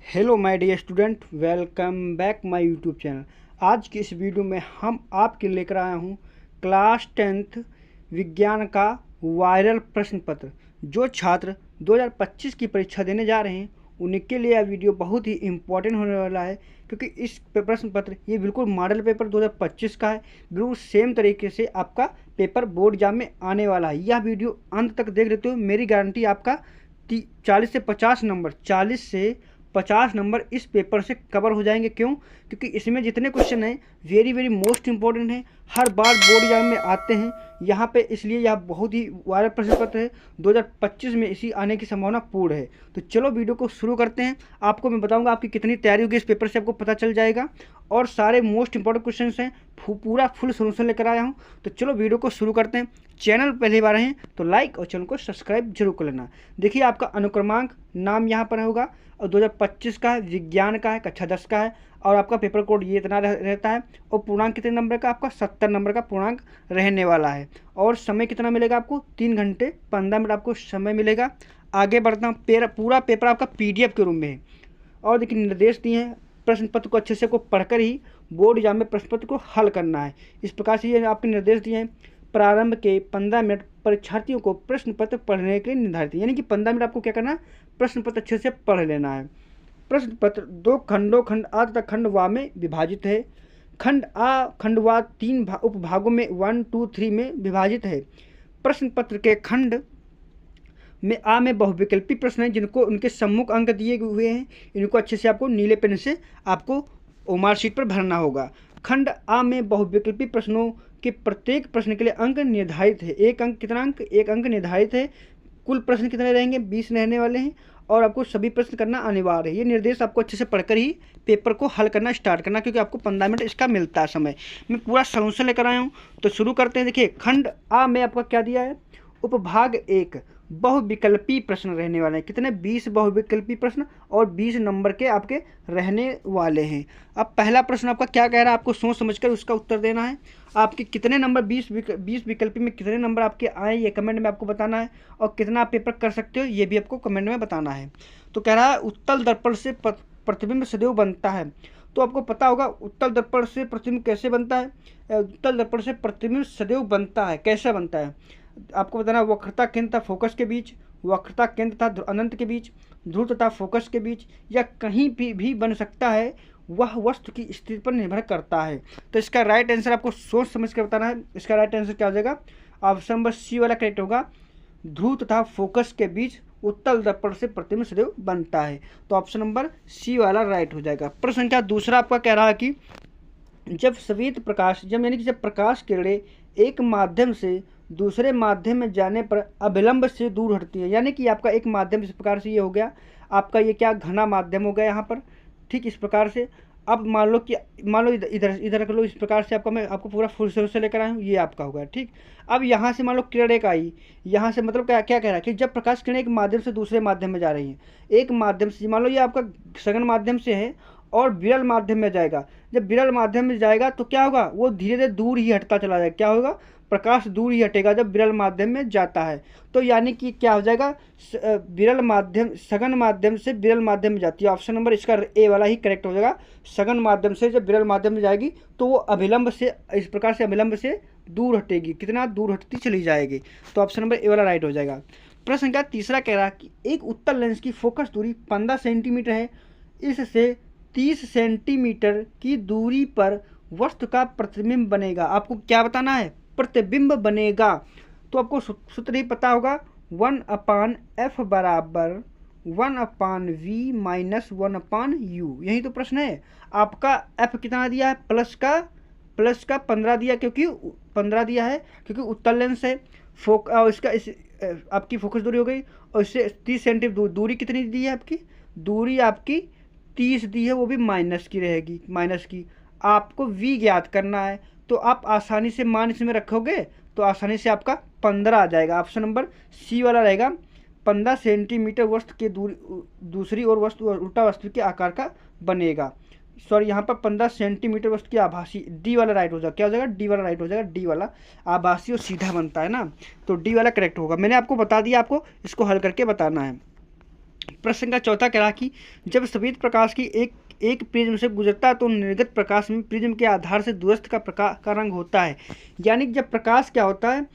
Hello my dear student, welcome back my YouTube channel. आज की इस वीडियो में हम आपके लेकर आया हूँ क्लास 10th विज्ञान का वायरल प्रश्न पत्र। जो छात्र 2025 की परीक्षा देने जा रहे हैं उनके लिए यह वीडियो बहुत ही इम्पोर्टेंट होने वाला है, क्योंकि इस प्रश्न पत्र ये बिल्कुल मॉडल पेपर 2025 का है। बिल्कुल सेम तरीके से आपका पेपर बोर्ड एग्जाम में आने वाला है। यह वीडियो अंत तक देख लेते हो, मेरी गारंटी आपका 40 से 50 नंबर इस पेपर से कवर हो जाएंगे। क्यों? क्योंकि इसमें जितने क्वेश्चन हैं वेरी मोस्ट इंपॉर्टेंट हैं, हर बार बोर्ड एग्जाम में आते हैं यहाँ पे, इसलिए यह बहुत ही वायरल प्रश्न पत्र है। 2025 में इसी आने की संभावना पूर्ण है। तो चलो वीडियो को शुरू करते हैं। आपको मैं बताऊंगा आपकी कितनी तैयारी होगी इस पेपर से, आपको पता चल जाएगा। और सारे मोस्ट इंपॉर्टेंट क्वेश्चन हैं, पूरा फुल सोल्यूशन लेकर आया हूँ। तो चलो वीडियो को शुरू करते हैं। चैनल पहली बार हैं तो लाइक और चैनल को सब्सक्राइब जरूर कर लेना। देखिए आपका अनुक्रमांक नाम यहाँ पर होगा और 2025 का है, विज्ञान का है, कक्षा 10 का है, और आपका पेपर कोड ये इतना रहता है। और पूर्णांक कितने नंबर का? आपका 70 नंबर का पूर्णांक रहने वाला है। और समय कितना मिलेगा आपको? 3 घंटे 15 मिनट आपको समय मिलेगा। आगे बढ़ता हूँ। पूरा पेपर आपका PDF के रूप में है। और देखिए निर्देश दिए हैं, प्रश्न पत्र को अच्छे से को पढ़कर ही बोर्ड एग्जाम में प्रश्न पत्र को हल करना है। इस प्रकार से ये आपके निर्देश दिए हैं। प्रारंभ के 15 मिनट परीक्षार्थियों को प्रश्न पत्र पढ़ने के लिए निर्धारित है, यानी कि 15 मिनट आपको क्या करना है? प्रश्न पत्र अच्छे से पढ़ लेना है। प्रश्न पत्र 2 खंडों खंड आ तथा खंड वा में विभाजित है। खंड आ खंड वा 3 उपभागों में 1, 2, 3 में विभाजित है। प्रश्न पत्र के खंड में आ में बहुविकल्पी प्रश्न हैं, जिनको उनके सम्मुख अंक दिए हुए हैं। इनको अच्छे से आपको नीले पेन से आपको ओमार शीट पर भरना होगा। खंड आ में बहुविकल्पी प्रश्नों के प्रत्येक प्रश्न के लिए अंक निर्धारित है। एक अंक कितना अंक? एक अंक निर्धारित है। कुल प्रश्न कितने रहेंगे? 20 रहने वाले हैं, और आपको सभी प्रश्न करना अनिवार्य है। ये निर्देश आपको अच्छे से पढ़कर ही पेपर को हल करना स्टार्ट करना, क्योंकि आपको 15 मिनट इसका मिलता है समय। मैं पूरा सॉल्यूशन लेकर आया हूँ, तो शुरू करते हैं। देखिए खंड आ में आपका क्या दिया है? उपभाग 1 बहुविकल्पी प्रश्न रहने वाले हैं। कितने? 20 बहुविकल्पी प्रश्न और 20 नंबर के आपके रहने वाले हैं। अब पहला प्रश्न आपका क्या कह रहा है, आपको सोच समझकर उसका उत्तर देना है। आपके कितने नंबर 20 विकल्पी में कितने नंबर आपके आए ये कमेंट में आपको बताना है, और कितना आप पेपर कर सकते हो ये भी आपको कमेंट में बताना है। तो कह रहा है उत्तल दर्पण से प्रतिबिंब सदैव बनता है। तो आपको पता होगा उत्तल दर्पण से प्रतिबिंब कैसे बनता है। उत्तल दर्पण से प्रतिबिंब सदैव बनता है। कैसे बनता है आपको बताना। वक्रता केंद्र तथा फोकस के बीच, वक्रता केंद्र तथा अनंत के बीच, ध्रुव तथा फोकस के बीच, या कहीं भी बन सकता है। वह वस्तु की स्थिति पर निर्भर करता है। तो इसका राइट आंसर आपको सोच समझ कर बताना है। इसका राइट आंसर क्या हो जाएगा? ऑप्शन नंबर सी वाला करेक्ट होगा। ध्रुव तथा फोकस के बीच उत्तल दर्पण से प्रतिबिंब सदैव बनता है। तो ऑप्शन नंबर सी वाला राइट हो जाएगा। प्रश्न संख्या दूसरा आपका कह रहा है कि जब श्वेत प्रकाश यानी कि जब प्रकाश किरणें एक माध्यम से दूसरे माध्यम में जाने पर अभिलंब से दूर हटती है, यानी कि आपका एक माध्यम इस प्रकार से ये हो गया आपका, ये क्या घना माध्यम हो गया यहाँ पर। ठीक इस प्रकार से अब मान लो इधर कर लो। इस प्रकार से आपका मैं आपको पूरा फुल सोल्यूशन लेकर आया हूँ, ये आपका होगा। ठीक, अब यहाँ से मान लो किरण एक आई, यहाँ से मतलब क्या क्या कह रहा है कि जब प्रकाश किरण एक माध्यम से दूसरे माध्यम में जा रही है, एक माध्यम से मान लो ये आपका सघन माध्यम से है और विरल माध्यम में जाएगा। जब विरल माध्यम में जाएगा तो क्या होगा? वो धीरे धीरे दूर ही हटता चला जाएगा। क्या होगा? प्रकाश दूर ही हटेगा जब विरल माध्यम में जाता है। तो यानी कि क्या हो जाएगा? विरल माध्यम सघन माध्यम से विरल माध्यम में जाती है। ऑप्शन नंबर इसका ए वाला ही करेक्ट हो जाएगा। सघन माध्यम से जब विरल माध्यम में जाएगी तो वो अभिलंब से इस प्रकार से अभिलंब से दूर हटेगी। कितना दूर हटती चली जाएगी। तो ऑप्शन नंबर ए वाला राइट हो जाएगा। प्रश्न संख्या तीसरा कह रहा है कि एक उत्तल लेंस की फोकस दूरी 15 सेंटीमीटर है। इससे 30 सेंटीमीटर की दूरी पर वस्तु का प्रतिबिंब बनेगा। आपको क्या बताना है? प्रतिबिंब बनेगा। तो आपको सूत्र ही पता होगा, 1/f बराबर 1/v माइनस 1/u। यही तो प्रश्न है आपका। f कितना दिया है? प्लस का 15 दिया, क्योंकि 15 दिया है क्योंकि उत्तल लेंस है। इसका आपकी फोकस दूरी हो गई, और इससे 30 सेंटीमीटर दूरी कितनी दी है? आपकी दूरी आपकी 30 दी है, वो भी माइनस की रहेगी। माइनस की आपको v ज्ञात करना है, तो आप आसानी से मान इसमें रखोगे तो आसानी से आपका 15 आ जाएगा। ऑप्शन नंबर सी वाला रहेगा। 15 सेंटीमीटर वस्तु के दूसरी ओर वस्तु उल्टा वस्तु के आकार का बनेगा। सॉरी, यहाँ पर 15 सेंटीमीटर वस्तु की आभासी, डी वाला राइट हो जाएगा। क्या हो जाएगा? डी वाला राइट हो जाएगा। डी वाला आभासी और सीधा बनता है ना, तो डी वाला करेक्ट होगा। मैंने आपको बता दिया, आपको इसको हल करके बताना है। प्रश्न संख्या चौथा कह रहा कि जब सफेद प्रकाश की एक प्रिज्म से गुजरता है तो निर्गत प्रकाश में प्रिज्म के आधार से दूरस्थ का रंग होता है। यानी कि जब प्रकाश क्या होता है,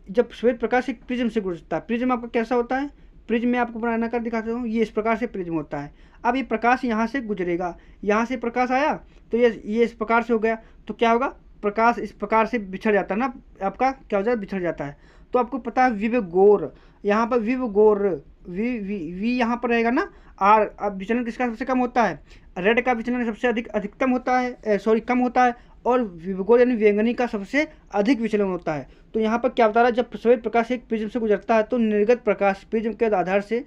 जब सफेद प्रकाश एक प्रिज्म से गुजरता है, प्रिज्म आपका कैसा होता है, प्रिज्म में आपको बना कर दिखाता हूँ, ये इस प्रकार से प्रिज्म होता है। अब ये प्रकाश यहाँ से गुजरेगा, यहाँ से प्रकाश आया तो ये इस प्रकार से हो गया, तो क्या होगा, प्रकाश इस प्रकार से बिछड़ जाता है ना, आपका क्या हो जाता है, बिछड़ जाता है। तो आपको पता है विवगोर, यहाँ पर विवगोर वी यहाँ पर रहेगा ना आर। अब विचलन किसका सबसे कम होता है, रेड का विचलन सबसे अधिकतम होता है, कम होता है, और विवगोर यानी व्यंगनी का सबसे अधिक विचलन होता है। तो यहाँ पर क्या बता रहा है, जब सफेद प्रकाश एक प्रिज्म से गुजरता है तो निर्गत प्रकाश प्रिज्म के आधार से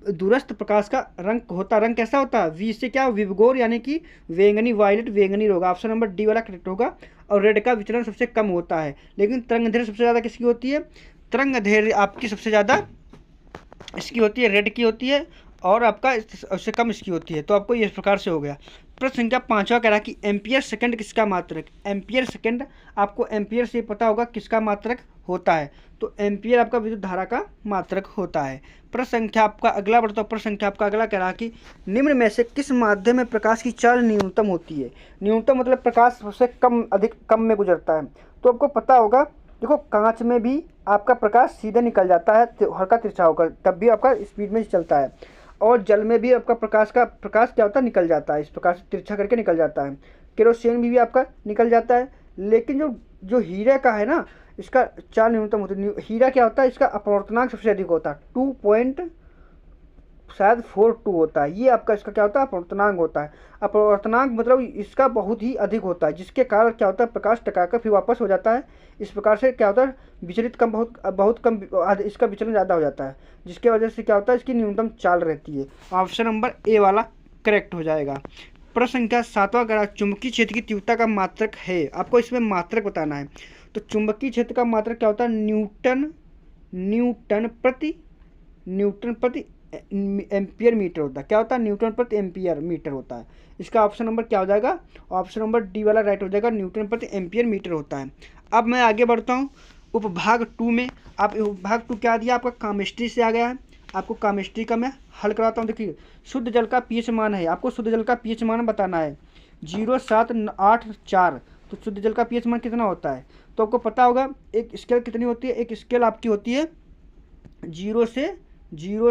दूरस्थ प्रकाश का रंग कैसा होता है, वी से क्या, विवगोर यानी कि वेंगनी, वायलेट वेंगनी होगा। ऑप्शन नंबर डी वाला करेक्ट होगा। और रेड का विचलन सबसे कम होता है, लेकिन तरंग धैर्य सबसे ज़्यादा किसकी होती है, तरंग धैर्य आपकी सबसे ज़्यादा इसकी होती है, रेड की होती है, और आपका उससे कम इसकी होती है। तो आपको ये इस प्रकार से हो गया। प्रश्न संख्या पाँचवा कह रहा है कि एम्पियर सेकंड किसका मात्रक, एम्पियर सेकंड आपको एम्पियर से पता होगा किसका मात्रक होता है, तो एम्पियर आपका विद्युत धारा का मात्रक होता है। प्रश्न संख्या आपका अगला बढ़ता है। प्रश्न संख्या आपका अगला कह रहा है कि निम्न में से किस माध्यम में प्रकाश की चाल न्यूनतम होती है। न्यूनतम मतलब प्रकाश सबसे अधिक कम में गुजरता है। तो आपको पता होगा, देखो कांच में भी आपका प्रकाश सीधे निकल जाता है, हल्का तिरछा होकर, तब भी आपका स्पीड में चलता है। और जल में भी आपका प्रकाश क्या होता है, निकल जाता है, इस प्रकार से तिरछा करके निकल जाता है। केरोसिन भी आपका निकल जाता है। लेकिन जो हीरे का है ना, इसका चाल न्यूनतम होती है। हीरा क्या होता है, इसका अपवर्तनांक सबसे अधिक होता है, 2.42 होता है। ये आपका इसका क्या होता है, अपवर्तनांक होता है। अपवर्तनांक मतलब इसका बहुत ही अधिक होता है, जिसके कारण क्या होता है, प्रकाश टकराकर फिर वापस हो जाता है। इस प्रकार से क्या होता है, विचलित कम बहुत कम इसका विचलन ज़्यादा हो जाता है, जिसके वजह से क्या होता है, इसकी न्यूनतम चाल रहती है। ऑप्शन नंबर ए वाला करेक्ट हो जाएगा। प्रश्न संख्या सातवां कह रहा है चुंबकीय क्षेत्र की तीव्रता का मात्रक है। आपको इसमें मात्रक बताना है। तो चुंबकीय क्षेत्र का मात्रक क्या होता है, न्यूटन प्रति एम्पियर मीटर होता है। क्या होता है, न्यूटन प्रति एम्पियर मीटर होता है। इसका ऑप्शन नंबर क्या हो जाएगा, ऑप्शन नंबर डी वाला राइट हो जाएगा, न्यूटन प्रति एम्पियर मीटर होता है। अब मैं आगे बढ़ता हूँ उपभाग 2 में। आप उपभाग 2 क्या दिया, आपका केमिस्ट्री से आ गया है। आपको केमिस्ट्री का मैं हल कराता हूँ। देखिए, शुद्ध जल का पीएच मान है, आपको शुद्ध जल का पीएच मान बताना है 0.784। तो शुद्ध जल का पीएच मान कितना होता है, तो आपको पता होगा एक स्केल कितनी होती है, एक स्केल आपकी होती है 0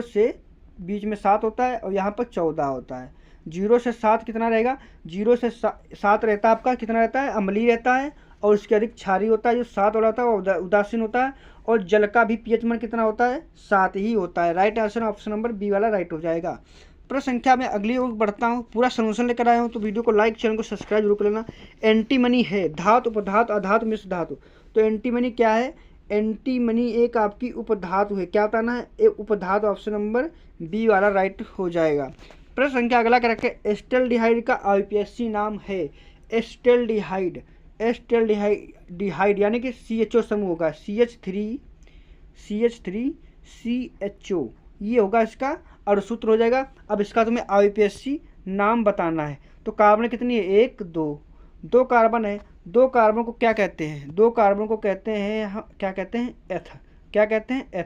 से बीच में 7 होता है, और यहाँ पर 14 होता है। 0 से 7 कितना रहेगा, 0 से 7 रहता है आपका, कितना रहता है, अम्लीय रहता है, और उसके अधिक क्षारीय होता है। जो 7 वाला होता है वो उदासीन होता है। और जल का भी पीएच मान कितना होता है, 7 ही होता है। Right answer option number B वाला राइट हो जाएगा। प्रश्न संख्या में अगली ओर बढ़ता हूँ। पूरा सॉल्यूशन लेकर आया हूँ, तो वीडियो को लाइक, चैनल को सब्सक्राइब जरूर कर लेना। एंटीमनी है धातु, उपधातु, अधातु, मिश्र धातु। तो एंटीमनी क्या है, एंटीमनी एक आपकी उपधातु है। क्या बताना है, एक उपधातु। ऑप्शन नंबर बी वाला राइट हो जाएगा। प्रश्न संख्या अगला कर रखे एस्टल्डिहाइड का आईपीएससी नाम है एस्टल्डिहाइड यानी कि CHO समूह होगा, CH3CHO ये होगा इसका और सूत्र हो जाएगा। अब इसका तुम्हें आईपीएससी नाम बताना है। तो कार्बन कितनी है, 1 2 कार्बन है। 2 कार्बन को क्या कहते हैं, 2 कार्बन को कहते हैं क्या कहते हैं, एथ। क्या कहते हैं, एथ।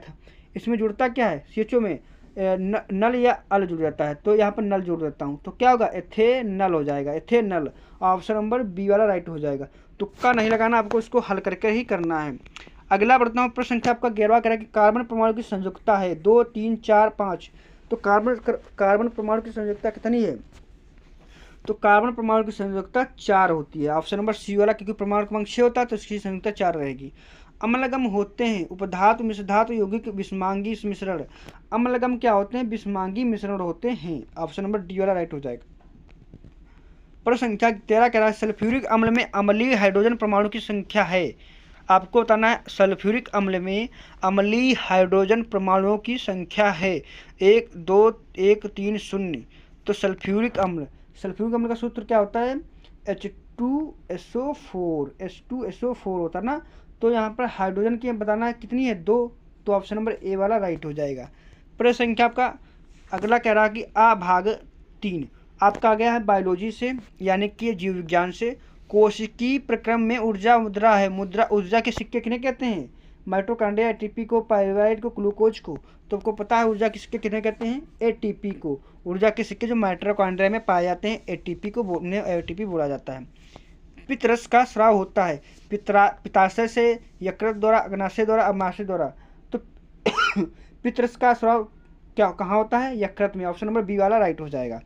इसमें जुड़ता क्या है, CHO में नल या अल जुड़ जाता है, तो यहाँ पर नल जोड़ देता हूँ, तो क्या होगा, एथेनल हो जाएगा, एथेनल। ऑप्शन नंबर बी वाला राइट हो जाएगा। तुक्का नहीं लगाना, आपको इसको हल करके ही करना है। अगला बढ़ता हूँ। प्रश्न संख्या आपका 11वां कह रहा है कि कार्बन परमाणु की संयुक्ता है 2 3 4 5। तो कार्बन परमाणु की संयुक्ता कितनी है, तो कार्बन परमाणु की संयुक्ता 4 होती है। ऑप्शन नंबर सी वाला, क्योंकि परमाणु क्रमांक 6 होता है तो इसकी संयुक्ता 4 रहेगी। अम्लगम होते हैं उपधातु, मिश्रधातु, यौगिक, विषमांगी मिश्रण। अम्लगम क्या होते हैं, विषमांगी मिश्रण होते हैं। ऑप्शन नंबर डी वाला राइट हो जाएगा। प्रश्न संख्या 13 कह रहा है सल्फ्यूरिक अम्ल में अम्लीय हाइड्रोजन परमाणु की संख्या है। आपको बताना है सल्फ्यूरिक अम्ल में अम्लीय हाइड्रोजन परमाणुओं की संख्या है 1 2 1 3 0। तो सल्फ्यूरिक अम्ल का सूत्र क्या होता है, H2SO4 होता है ना। तो यहाँ पर हाइड्रोजन की बताना है कितनी है, 2। तो ऑप्शन नंबर ए वाला राइट हो जाएगा। प्रश्न संख्या आपका अगला कह रहा है कि भाग 3 आपका आ गया है बायोलॉजी से, यानी कि जीव विज्ञान से। कोशिकीय प्रक्रम में ऊर्जा मुद्रा है। ऊर्जा के सिक्के किन्हें कहते हैं, माइटोकॉन्ड्रिया एटीपी को, पाइरुवेट को, ग्लूकोज को। तो आपको पता है ऊर्जा किसके कितने कहते हैं, एटीपी को। ऊर्जा के सिक्के जो माइटोकॉन्ड्रिया में पाए जाते हैं एटीपी को एटीपी बोला जाता है। पित्तरस का स्राव होता है पित्ताशय से, यकृत द्वारा, अग्नाशय द्वारा, अमाशय द्वारा। तो पित्तरस का स्राव क्या कहाँ होता है, यकृत में। ऑप्शन नंबर बी वाला राइट हो जाएगा।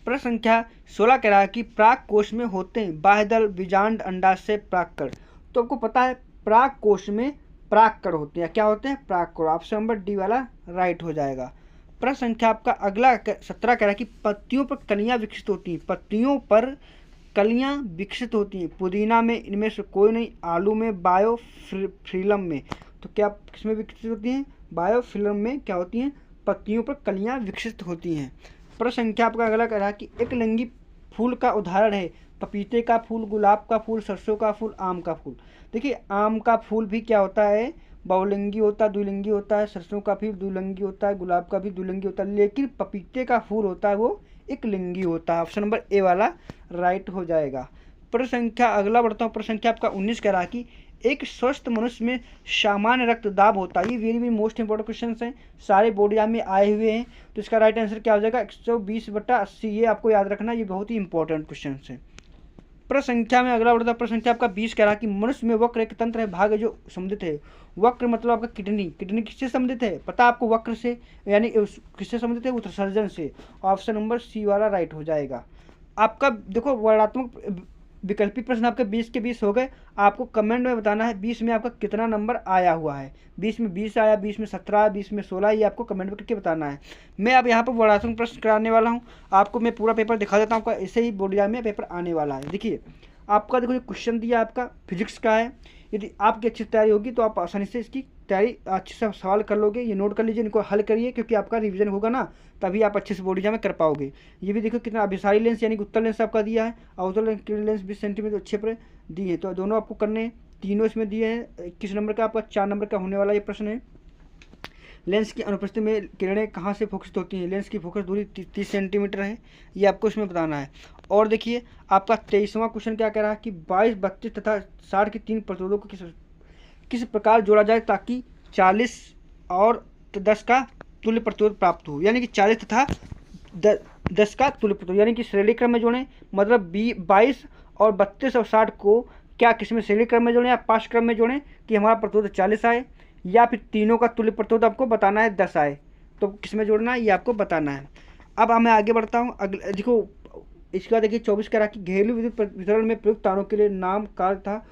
प्रश्न संख्या 16 कह रहा है कि प्राक कोश में होते हैं बाह्यदल, बीजांड, अंडाशय, प्राक्कण। तो आपको पता है प्राक कोश में प्राक्कण होते हैं, क्या होते हैं, प्राक्कण। ऑप्शन नंबर डी वाला राइट हो जाएगा। प्रश्न संख्या आपका अगला 17 कह रहा है कि पत्तियों पर कलियां विकसित होती हैं, पत्तियों पर कलियां विकसित होती हैं। पुदीना में इनमें से कोई नहीं, आलू में, बायोफिल्म में। तो क्या किसमें विकसित होती हैं, बायोफिल्म में क्या होती हैं, पत्तियों पर कलियां विकसित होती हैं। प्रश्न संख्या आपका अगला कह रहा है कि एक लिंगी फूल का उदाहरण है पपीते का फूल, गुलाब का फूल, सरसों का फूल, आम का फूल। देखिए आम का फूल भी क्या होता है, बहुलिंगी होता है, द्विलिंगी होता है। सरसों का भी द्विलिंगी होता है, गुलाब का भी द्विलिंगी होता है, लेकिन पपीते का फूल होता है वो एक लिंगी होता है। ऑप्शन नंबर ए वाला राइट हो जाएगा। प्रश्न संख्या अगला बढ़ता हूँ। प्रश्न संख्या आपका 19 कह रहा है कि एक स्वस्थ मनुष्य में सामान्य रक्तदाब होता है। ये very very most important question हैं, सारे बोर्ड एग्जाम में आए हुए हैं। तो इसका राइट आंसर क्या हो जाएगा, 120/80। ये आपको याद रखना, ये बहुत ही इंपॉर्टेंट क्वेश्चन है। प्रश्न संख्या में अगला बढ़ता है। प्रश्न संख्या आपका 20 कह रहा है कि मनुष्य में वक्र एक तंत्र है, भाग है जो संबंधित है। वक्र मतलब आपका किडनी, किडनी किससे संबंधित है, पता आपको वक्र से, यानी किससे संबंधित है, उत्सर्जन से। ऑप्शन नंबर सी वाला राइट हो जाएगा। आपका देखो वर्णात्मक विकल्पी प्रश्न आपके 20 के 20 हो गए। आपको कमेंट में बताना है 20 में आपका कितना नंबर आया हुआ है। 20 में 20 आया, 20 में 17 आया, 20 में 16, ये आपको कमेंट में करके बताना है। मैं अब यहाँ पर वर्णात्मक प्रश्न कराने वाला हूँ। आपको मैं पूरा पेपर दिखा देता हूँ, आपका ऐसे ही बोर्ड एग्जाम में पेपर आने वाला है। देखिए आपका देखो ये क्वेश्चन दिया आपका फिजिक्स का है। यदि आपकी अच्छी तैयारी होगी तो आप आसानी से इसकी तैयारी अच्छे से सवाल कर लोगे। ये नोट कर लीजिए, इनको हल करिए, क्योंकि आपका रिवीजन होगा ना, तभी आप अच्छे से बोर्ड एग्जाम में कर पाओगे। ये भी देखो कितना अभिसारी लेंस यानी कि उत्तल लेंस आपका दिया है, अवतल लेंस 20 सेंटीमीटर अच्छे पर दिए हैं। तो दोनों आपको करने हैं, तीनों इसमें दिए हैं। 21 नंबर का आपका 4 नंबर का होने वाला ये प्रश्न है। लेंस की अनुपस्थिति में किरणें कहाँ से फोकसित होती हैं, लेंस की फोकस दूरी 30 सेंटीमीटर है, ये आपको इसमें बताना है। और देखिए आपका 23वां क्वेश्चन क्या कह रहा है कि 22, 32 तथा 60 की 3 प्रतिरोधों को किस प्रकार जोड़ा जाए ताकि 40 और 10 का तुल्य प्रतिरोध प्राप्त हो। यानी कि 40 तथा 10 का तुल्य प्रतिरोध, यानी कि श्रेणी क्रम में जोड़ें, मतलब 22 और 32 और 60 को क्या किसमें श्रेणी क्रम में जोड़ें या पाँच क्रम में जोड़ें कि हमारा प्रतिरोध 40 आए, या फिर तीनों का तुल्य प्रतिरोध आपको बताना है 10 आए। तो किसमें जोड़ना है ये आपको बताना है। अब मैं आगे बढ़ता हूँ। अगले देखो इसका देखिए 24 कह रहा कि घरेलू विद्युत वितरण में प्रयुक्त तारों के लिए नाम, काल तथा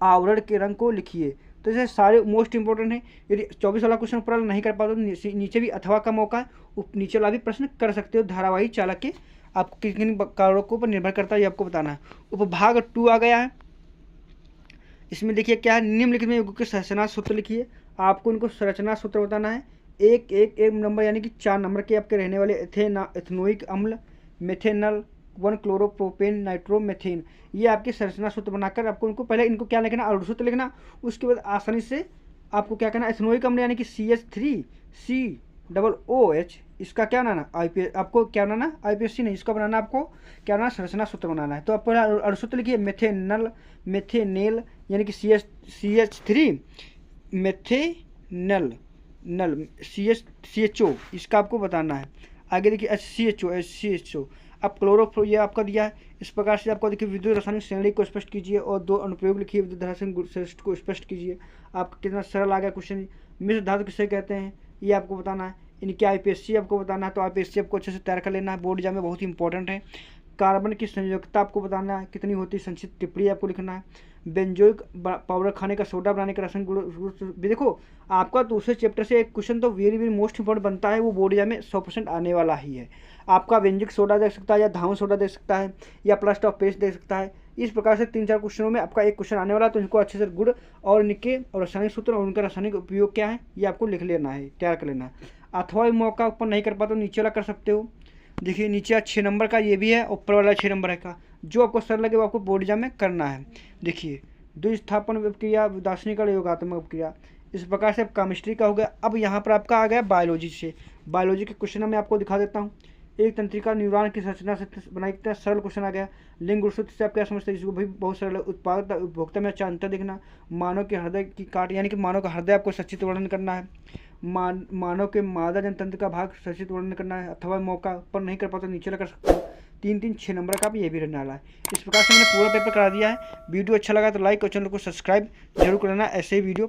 आवरण के रंग को लिखिए। तो जैसे सारे मोस्ट इंपॉर्टेंट है। यदि 24 वाला क्वेश्चन ऊपर नहीं कर पाते तो नीचे भी अथवा का मौका है, नीचे वाला भी प्रश्न कर सकते हो। धारावाही चालक के आपको किन किन कारणों के ऊपर निर्भर करता है ये आपको बताना है। उपभाग 2 आ गया है। इसमें देखिए क्या है, निम्नलिखित में युग्मों के संरचना सूत्र लिखिए। आपको इनको संरचना सूत्र बताना है। एक नंबर यानी कि 4 नंबर के आपके रहने वाले एथेनोइक अम्ल, मेथेनल, 1 क्लोरोप्रोपेन, नाइट्रोमेथेन, ये आपके संरचना सूत्र बनाकर आपको इनको पहले इनको क्या लिखना, अणु सूत्र लिखना। उसके बाद आसानी से आपको क्या करना, एथेनोइक अम्ल यानी कि CH3COOH, इसका क्या बनाना, आपको क्या बनाना, IPSC नहीं, इसका बनाना आपको क्या बनाना, संरचना सूत्र बनाना है। तो आप पहले अणु सूत्र लिखिए। मेथेनेल यानी कि CH3 मेथेनल CHO, इसका आपको बताना है। आगे देखिए HCHO। अब क्लोरोफ्लो ये आपका दिया है। इस प्रकार से आपको देखिए विद्युत रासायनिक श्रेणी को स्पष्ट कीजिए और 2 अनुप्रयोग लिखिए। विद्युत रासायनिक श्रेष्ठ को स्पष्ट कीजिए। आपका कितना सरल आ गया क्वेश्चन। मिश्र धातु किसे कहते हैं ये आपको बताना है। इनकी IPSC आपको बताना है। तो IPSC आपको अच्छे से तैयार कर लेना है, बोर्ड एग्जाम में बहुत ही इंपॉर्टेंट है। कार्बन की संयोजकता आपको बताना है कितनी होती है, संक्षिप्त टिप्पणी आपको लिखना है। बेंजोइक पाउडर खाने का सोडा बनाने का रासायनिक गुण भी देखो। आपका दूसरे चैप्टर से एक क्वेश्चन तो वेरी वेरी मोस्ट इंपॉर्टेंट बनता है, वो बोर्ड एग्जाम में 100% आने वाला ही है। आपका बेंजिक सोडा दे सकता है, या धावन सोडा दे सकता है, या प्लास्टर ऑफ पेरिस दे सकता है। इस प्रकार से 3-4 क्वेश्चनों में आपका एक क्वेश्चन आने वाला है। तो इनको अच्छे से गुण और इनके और रासायनिक सूत्र और उनका रासायनिक उपयोग क्या है ये आपको लिख लेना है, तैयार कर लेना है। अथवा मौका ऊपर नहीं कर पाते तो नीचे वाला कर सकते हो। देखिए नीचे 6 नंबर का ये भी है, ऊपर वाला 6 नंबर का, जो आपको सर लगे वो आपको बोर्ड एग्जाम में करना है। देखिए द्विस्थापन अपक्रिया, दार्शनिक योगात्मक अपक्रिया, इस प्रकार से केमिस्ट्री का हो गया। अब यहाँ पर आपका आ गया बायोलॉजी से। बायोलॉजी के क्वेश्चन मैं आपको दिखा देता हूँ। एक तंत्रिका न्यूरॉन की संरचना से बनाई, कितना सरल क्वेश्चन आ गया। लिंग गुणसूत्र से आप क्या समझते हैं, इसको भी बहुत सरल है। उत्पादकता उपभोक्ता में अच्छा अंतर देखना, मानव के हृदय की काट यानी कि मानव का हृदय आपको सचित्र वर्णन करना है, मानव के मादा जनतंत्र का भाग सचित्र वर्णन करना है, अथवा मौका पर नहीं कर पाते नीचे कर सकते हो। 3-3 6 नंबर का भी ये भी रहने वाला है। इस प्रकार से मैंने पूरा पेपर करा दिया है। वीडियो अच्छा लगा तो लाइक और चैनल को सब्सक्राइब जरूर करना, ऐसे ही वीडियो